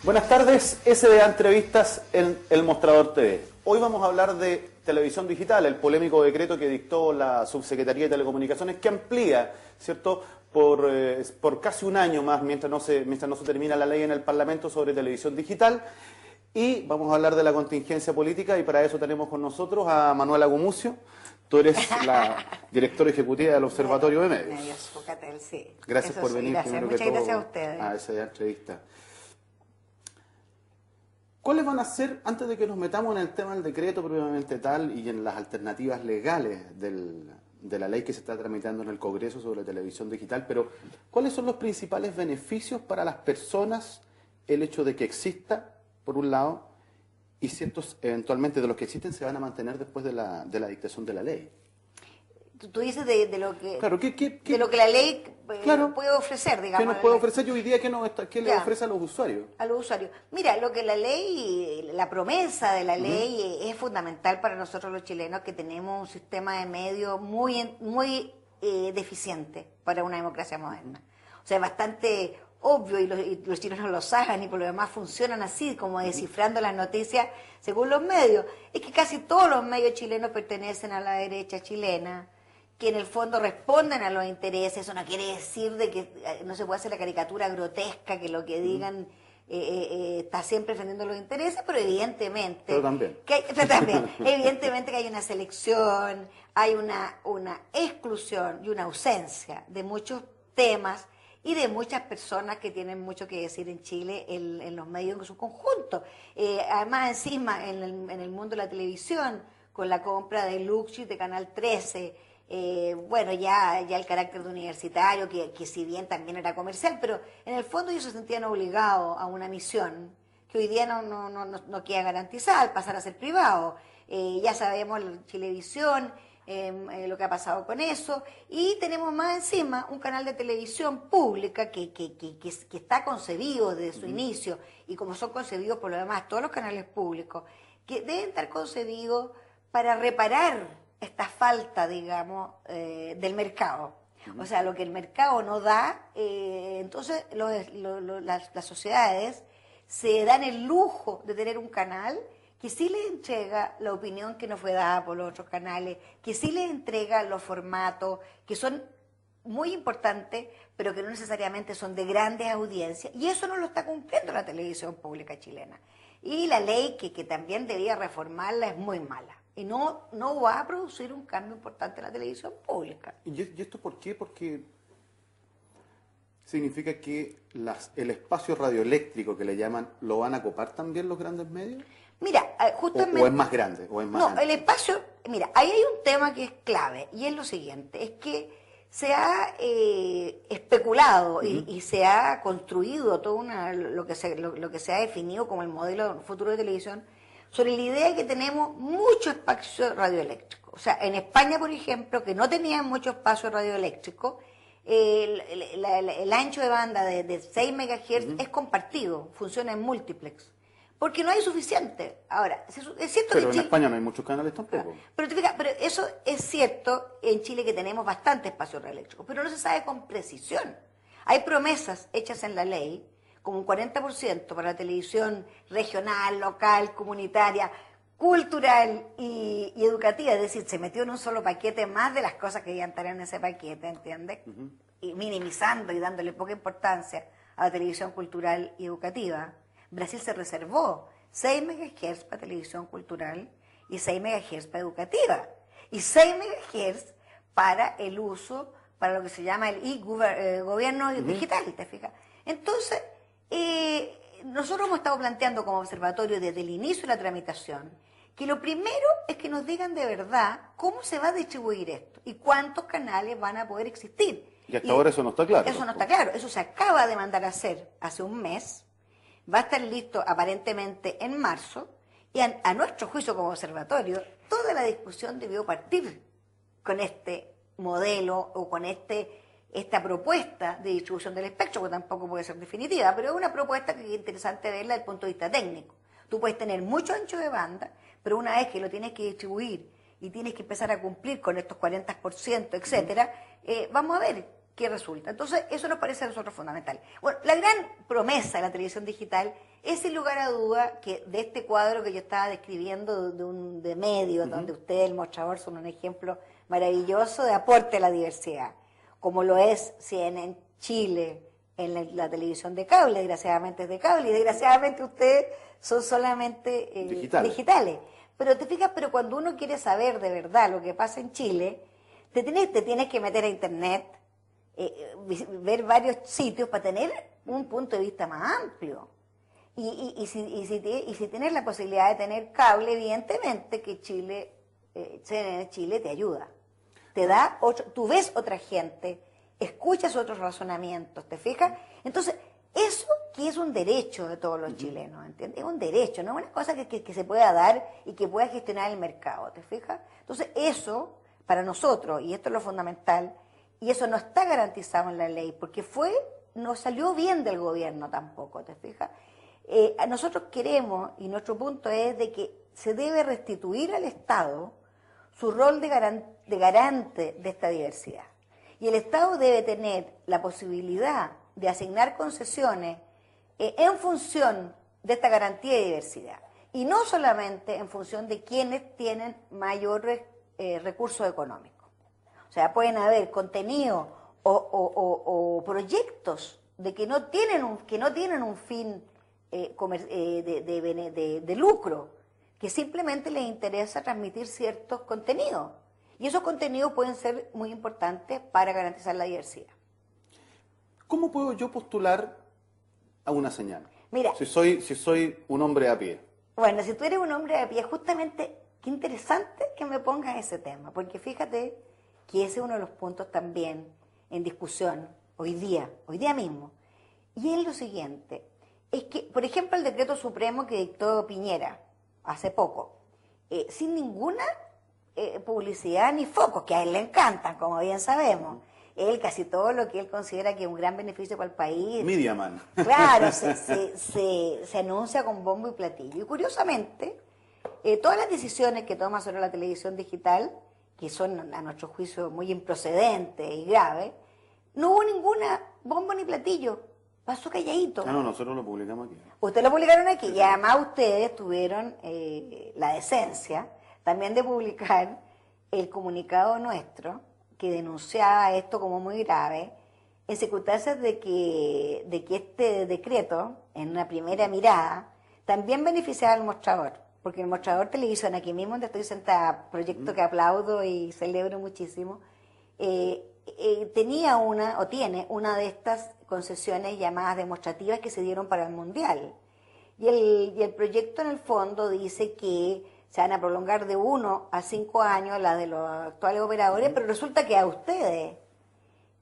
Buenas tardes, SDA Entrevistas en El Mostrador TV. Hoy vamos a hablar de televisión digital, el polémico decreto que dictó la Subsecretaría de Telecomunicaciones, que amplía, ¿cierto?, por casi un año más, mientras no se termina la ley en el Parlamento sobre televisión digital. Y vamos a hablar de la contingencia política, y para eso tenemos con nosotros a Manuela Gumucio. Tú eres la directora ejecutiva del Observatorio de Medios. Sí. Gracias por venir. Gracias. Muchas gracias a ustedes. A esa entrevista. ¿Cuáles van a ser, antes de que nos metamos en el tema del decreto propiamente tal y en las alternativas legales de la ley que se está tramitando en el Congreso sobre televisión digital, pero cuáles son los principales beneficios para las personas el hecho de que exista, por un lado, y ciertos, eventualmente, de los que existen se van a mantener después de la dictación de la ley? Tú dices de lo que claro, de lo que la ley claro, puede ofrecer, digamos. ¿Qué nos puede ofrecer hoy día? ¿Qué le ofrece a los usuarios? A los usuarios. Mira, lo que la ley, la promesa de la ley es fundamental para nosotros los chilenos, que tenemos un sistema de medios muy deficiente para una democracia moderna. O sea, es bastante obvio, y los chilenos lo saben, y por lo demás funcionan así, como descifrando las noticias según los medios. Es que casi todos los medios chilenos pertenecen a la derecha chilena, que en el fondo responden a los intereses. Eso no quiere decir de que no se puede hacer la caricatura grotesca, que lo que digan está siempre defendiendo los intereses, pero evidentemente... Pero también. Evidentemente que hay una selección, hay una exclusión y una ausencia de muchos temas y de muchas personas que tienen mucho que decir en Chile en los medios en su conjunto. Además, encima, en el mundo de la televisión, con la compra de Luxi de Canal 13, bueno, ya el carácter de universitario, que si bien también era comercial, pero en el fondo ellos se sentían obligados a una misión que hoy día no queda garantizada al pasar a ser privado. Ya sabemos la Chilevisión, lo que ha pasado con eso, y tenemos más encima un canal de televisión pública que está concebido desde su inicio, y como son concebidos por lo demás todos los canales públicos, que deben estar concebidos para reparar esta falta, digamos, del mercado. O sea, lo que el mercado no da, entonces las sociedades se dan el lujo de tener un canal que sí les entrega la opinión que no fue dada por los otros canales, que sí les entrega los formatos que son muy importantes, pero que no necesariamente son de grandes audiencias, y eso no lo está cumpliendo la televisión pública chilena. Y la ley que también debía reformarla es muy mala, y no va a producir un cambio importante en la televisión pública. ¿Y esto por qué? Porque significa que el espacio radioeléctrico que le llaman, ¿lo van a copar también los grandes medios? Mira, justamente... ¿O es más grande? ¿O es más No, el espacio... Mira, ahí hay un tema que es clave, y es lo siguiente, es que se ha especulado y se ha construido todo lo que se ha definido como el modelo futuro de televisión, sobre la idea de que tenemos mucho espacio radioeléctrico. O sea, en España, por ejemplo, que no tenían mucho espacio radioeléctrico, el ancho de banda de 6 MHz es compartido, funciona en múltiplex, porque no hay suficiente. Ahora, es cierto pero que en España no hay muchos canales tampoco. Pero eso es cierto en Chile, que tenemos bastante espacio radioeléctrico, pero no se sabe con precisión. Hay promesas hechas en la ley, como un 40% para la televisión regional, local, comunitaria, cultural y educativa. Es decir, se metió en un solo paquete más de las cosas que ya estarían en ese paquete, ¿entiendes? Y minimizando y dándole poca importancia a la televisión cultural y educativa. Brasil se reservó 6 MHz para televisión cultural y 6 MHz para educativa, y 6 MHz para el uso, para lo que se llama el gobierno digital, ¿te fijas? Entonces, nosotros hemos estado planteando como observatorio desde el inicio de la tramitación que lo primero es que nos digan de verdad cómo se va a distribuir esto y cuántos canales van a poder existir. Y hasta ahora eso no está claro. Eso no está claro, eso se acaba de mandar a hacer hace un mes. Va a estar listo aparentemente en marzo, y a nuestro juicio como observatorio, toda la discusión debió partir con este modelo o con esta propuesta de distribución del espectro, que tampoco puede ser definitiva, pero es una propuesta que es interesante verla desde el punto de vista técnico. Tú puedes tener mucho ancho de banda, pero una vez que lo tienes que distribuir y tienes que empezar a cumplir con estos 40%, etcétera, vamos a ver qué resulta. Entonces, eso nos parece a nosotros fundamental. Bueno, la gran promesa de la televisión digital es, sin lugar a duda, que de este cuadro que yo estaba describiendo de medios, donde usted, el mostrador, son un ejemplo maravilloso de aporte a la diversidad, como lo es CNN Chile, en la televisión de cable, desgraciadamente es de cable, y desgraciadamente ustedes son solamente digitales. Pero te fijas, pero cuando uno quiere saber de verdad lo que pasa en Chile, te tienes que meter a internet, ver varios sitios para tener un punto de vista más amplio. Y si tienes la posibilidad de tener cable, evidentemente que CNN Chile te ayuda. Te da tú ves otra gente, escuchas otros razonamientos, ¿te fijas? Entonces, eso que es un derecho de todos los chilenos, ¿entiendes? Es un derecho, no es una cosa que se pueda dar y que pueda gestionar el mercado, ¿te fijas? Entonces, eso, para nosotros, y esto es lo fundamental, y eso no está garantizado en la ley, porque no salió bien del gobierno tampoco, ¿te fijas? Nosotros queremos, y nuestro punto es de que se debe restituir al Estado su rol de garante de esta diversidad. Y el Estado debe tener la posibilidad de asignar concesiones en función de esta garantía de diversidad. Y no solamente en función de quienes tienen mayores recursos económicos. O sea, pueden haber contenidos o proyectos que no tienen un fin de lucro, que simplemente les interesa transmitir ciertos contenidos. Y esos contenidos pueden ser muy importantes para garantizar la diversidad. ¿Cómo puedo yo postular a una señal? Mira, si soy un hombre a pie. Bueno, si tú eres un hombre a pie, justamente, qué interesante que me pongas ese tema, porque fíjate que ese es uno de los puntos también en discusión hoy día mismo. Y es lo siguiente, es que, por ejemplo, el decreto supremo que dictó Piñera hace poco, sin ninguna publicidad ni focos, que a él le encantan, como bien sabemos. Él, casi todo lo que él considera que es un gran beneficio para el país. Media man. Claro, se anuncia con bombo y platillo. Y curiosamente, todas las decisiones que toma sobre la televisión digital, que son a nuestro juicio muy improcedentes y graves, no hubo ninguna bombo ni platillo. Pasó calladito. No, nosotros lo publicamos aquí. Ustedes lo publicaron aquí y además ustedes tuvieron la decencia también de publicar el comunicado nuestro que denunciaba esto como muy grave, en circunstancias de que este decreto, en una primera mirada, también beneficiaba al mostrador, porque el mostrador televisión, aquí mismo donde estoy sentada, proyecto que aplaudo y celebro muchísimo, tiene una de estas concesiones llamadas demostrativas que se dieron para el Mundial. Y el proyecto en el fondo dice que se van a prolongar de 1 a 5 años las de los actuales operadores, pero resulta que a ustedes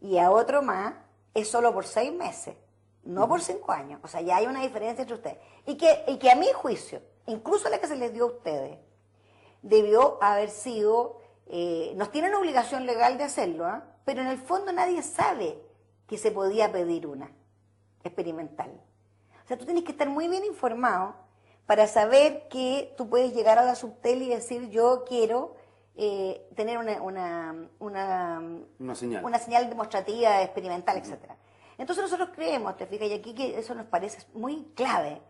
y a otro más es solo por 6 meses, no por 5 años. O sea, ya hay una diferencia entre ustedes. Y que a mi juicio, incluso la que se les dio a ustedes, debió haber sido, nos tienen obligación legal de hacerlo, pero en el fondo nadie sabe que se podía pedir una experimental. O sea, tú tienes que estar muy bien informado para saber que tú puedes llegar a la Subtel y decir, yo quiero tener una señal demostrativa, experimental, etcétera. Entonces nosotros creemos, te fijas, y aquí que eso nos parece muy clave,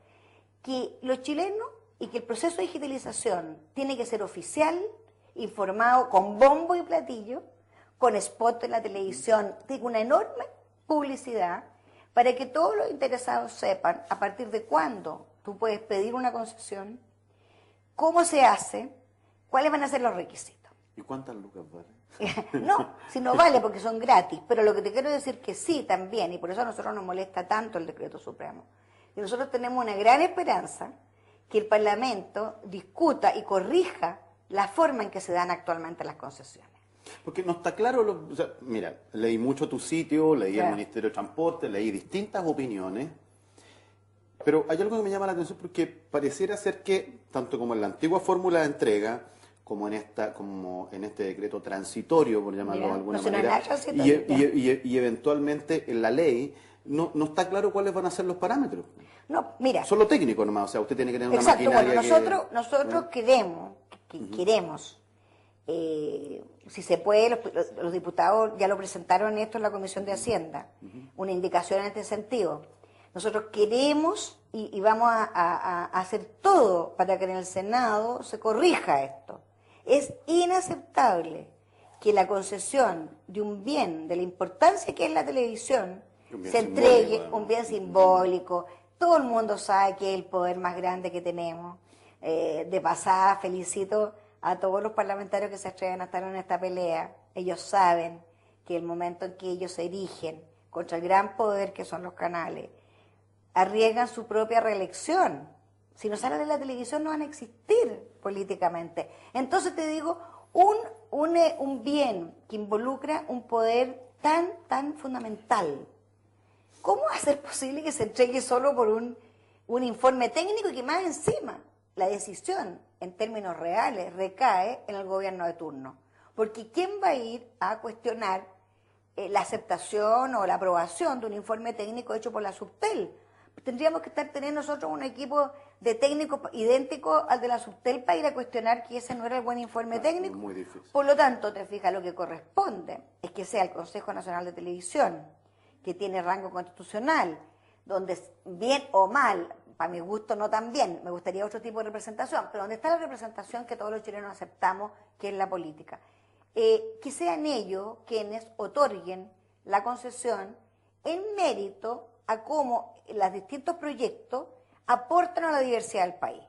que los chilenos y que el proceso de digitalización tiene que ser oficial, informado con bombo y platillo, con spot en la televisión, tiene una enorme publicidad para que todos los interesados sepan a partir de cuándo tú puedes pedir una concesión, cómo se hace, cuáles van a ser los requisitos. ¿Y cuántas lucas vale? No, si no vale porque son gratis, pero lo que te quiero decir que sí también, y por eso a nosotros nos molesta tanto el decreto supremo, y nosotros tenemos una gran esperanza que el Parlamento discuta y corrija la forma en que se dan actualmente las concesiones. Porque no está claro, o sea, mira, leí mucho tu sitio, leí el Ministerio de Transporte, leí distintas opiniones, pero hay algo que me llama la atención porque pareciera ser que, tanto como en la antigua fórmula de entrega, como en este decreto transitorio, por llamarlo de alguna manera, y eventualmente en la ley, no está claro cuáles van a ser los parámetros. No, mira. Solo técnico nomás, o sea, usted tiene que tener una maquinaria. Bueno, nosotros queremos si se puede, los diputados ya lo presentaron esto en la Comisión de Hacienda, una indicación en este sentido. Nosotros queremos y vamos a hacer todo para que en el Senado se corrija esto. Es inaceptable que la concesión de un bien, de la importancia que es la televisión, se entregue, un bien simbólico. Todo el mundo sabe que es el poder más grande que tenemos. De pasada, felicito a todos los parlamentarios que se atreven a estar en esta pelea. Ellos saben que el momento en que ellos se erigen contra el gran poder que son los canales, arriesgan su propia reelección. Si no salen de la televisión no van a existir políticamente. Entonces te digo, un bien que involucra un poder tan fundamental, ¿cómo va a ser posible que se entregue solo por un informe técnico y que más encima la decisión en términos reales recae en el gobierno de turno? Porque ¿quién va a ir a cuestionar la aceptación o la aprobación de un informe técnico hecho por la Subtel? Tendríamos que estar teniendo nosotros un equipo de técnicos idéntico al de la Subtel para ir a cuestionar que ese no era el buen informe técnico. Muy difícil. Por lo tanto, te fijas, lo que corresponde es que sea el Consejo Nacional de Televisión, que tiene rango constitucional, donde bien o mal, para mi gusto no tan bien, me gustaría otro tipo de representación, pero donde está la representación que todos los chilenos aceptamos, que es la política. Que sean ellos quienes otorguen la concesión en mérito a cómo los distintos proyectos aportan a la diversidad del país.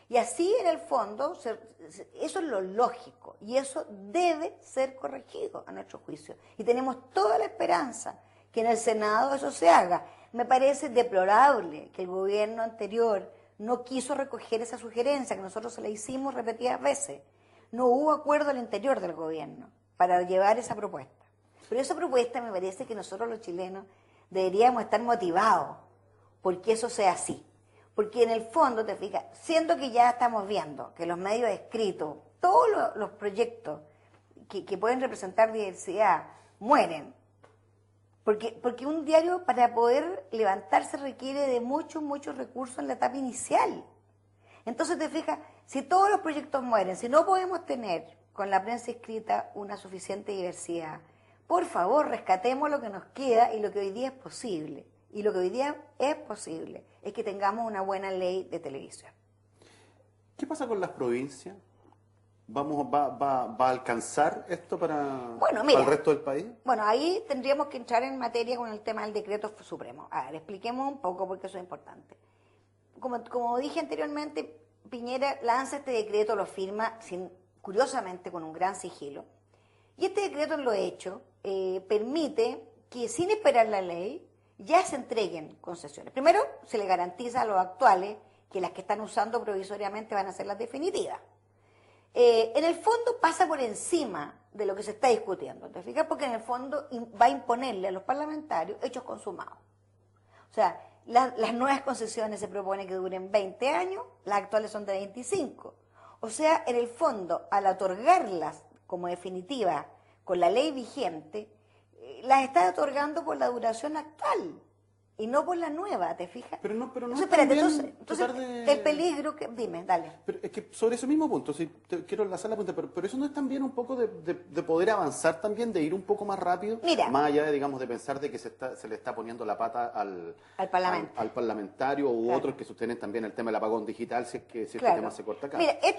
Y así, en el fondo, eso es lo lógico, y eso debe ser corregido a nuestro juicio. Y tenemos toda la esperanza que en el Senado eso se haga. Me parece deplorable que el gobierno anterior no quiso recoger esa sugerencia, que nosotros se la hicimos repetidas veces. No hubo acuerdo al interior del gobierno para llevar esa propuesta. Pero esa propuesta me parece que nosotros los chilenos deberíamos estar motivados porque eso sea así. Porque en el fondo, te fijas, siendo que ya estamos viendo que los medios escritos, todos los proyectos que pueden representar diversidad, mueren. Porque un diario para poder levantarse requiere de muchos recursos en la etapa inicial. Entonces te fijas, si todos los proyectos mueren, si no podemos tener con la prensa escrita una suficiente diversidad, por favor rescatemos lo que nos queda y lo que hoy día es posible. Y lo que hoy día es posible es que tengamos una buena ley de televisión. ¿Qué pasa con las provincias? ¿Va a alcanzar esto para el resto del país? Bueno, ahí tendríamos que entrar en materia con el tema del decreto supremo. A ver, expliquemos un poco porque eso es importante. Como dije anteriormente, Piñera lanza este decreto, lo firma curiosamente con un gran sigilo. Y este decreto en lo hecho permite que sin esperar la ley ya se entreguen concesiones. Primero, se le garantiza a los actuales que las que están usando provisoriamente van a ser las definitivas. En el fondo pasa por encima de lo que se está discutiendo, ¿te fijas? Porque en el fondo va a imponerle a los parlamentarios hechos consumados. O sea, las nuevas concesiones se propone que duren 20 años, las actuales son de 25. O sea, en el fondo, al otorgarlas como definitivas con la ley vigente, las está otorgando por la duración actual y no por la nueva, ¿te fijas? Pero no espérate, entonces el peligro que... Dime, dale. Pero es que sobre ese mismo punto, quiero enlazar la punta, pero eso no es también un poco de poder avanzar también, de ir un poco más rápido, más allá de, digamos, de pensar de que se le está poniendo la pata al parlamentario u otros que sostienen también el tema del apagón digital, si es que este tema se corta acá. Mira, esto